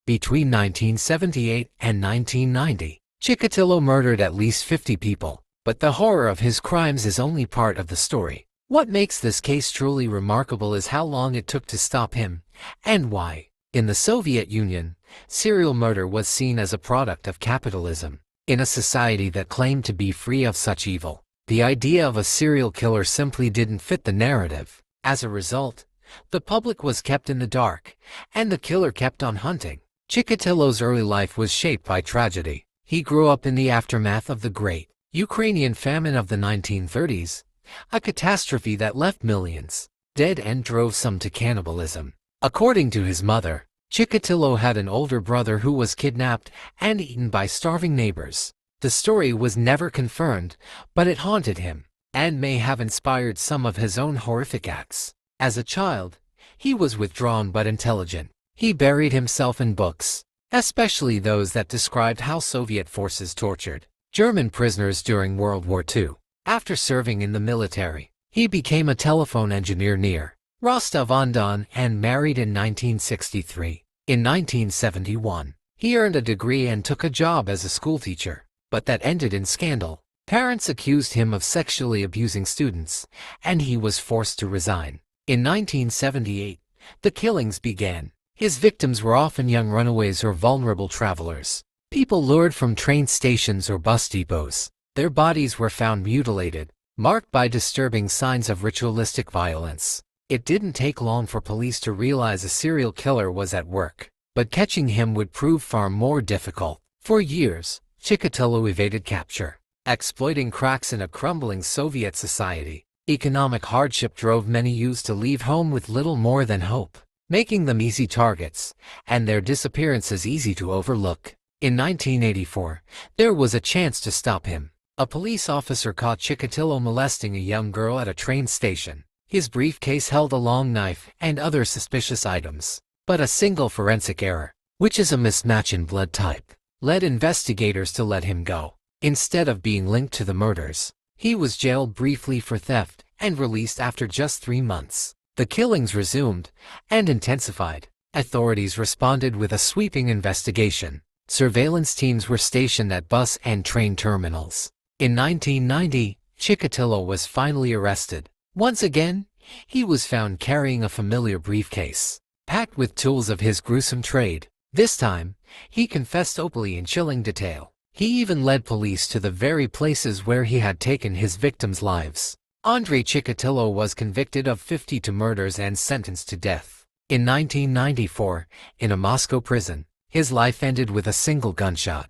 Between 1978 and 1990, Chikatilo murdered at least 50 people, but the horror of his crimes is only part of the story. What makes this case truly remarkable is how long it took to stop him, and why. In the Soviet Union, serial murder was seen as a product of capitalism. In a society that claimed to be free of such evil, the idea of a serial killer simply didn't fit the narrative. As a result, the public was kept in the dark, and the killer kept on hunting. Chikatilo's early life was shaped by tragedy. He grew up in the aftermath of the Great Ukrainian Famine of the 1930s, a catastrophe that left millions dead and drove some to cannibalism. According to his mother, Chikatilo had an older brother who was kidnapped and eaten by starving neighbors. The story was never confirmed, but it haunted him, and may have inspired some of his own horrific acts. As a child, he was withdrawn but intelligent. He buried himself in books, especially those that described how Soviet forces tortured German prisoners during World War II. After serving in the military, he became a telephone engineer near Rostov-on-Don and married in 1963. In 1971, he earned a degree and took a job as a schoolteacher, but that ended in scandal. Parents accused him of sexually abusing students, and he was forced to resign. In 1978, the killings began. His victims were often young runaways or vulnerable travelers, people lured from train stations or bus depots. Their bodies were found mutilated, marked by disturbing signs of ritualistic violence. It didn't take long for police to realize a serial killer was at work, but catching him would prove far more difficult. For years, Chikatilo evaded capture, exploiting cracks in a crumbling Soviet society. Economic hardship drove many youths to leave home with little more than hope, making them easy targets, and their disappearances easy to overlook. In 1984, there was a chance to stop him. A police officer caught Chikatilo molesting a young girl at a train station. His briefcase held a long knife and other suspicious items, but a single forensic error, which is a mismatch in blood type, led investigators to let him go. Instead of being linked to the murders, he was jailed briefly for theft and released after just 3 months. The killings resumed and intensified. Authorities responded with a sweeping investigation. Surveillance teams were stationed at bus and train terminals. In 1990, Chikatilo was finally arrested. Once again, he was found carrying a familiar briefcase, packed with tools of his gruesome trade. This time, he confessed openly in chilling detail. He even led police to the very places where he had taken his victims' lives. Andrei Chikatilo was convicted of 52 murders and sentenced to death. In 1994, in a Moscow prison, his life ended with a single gunshot.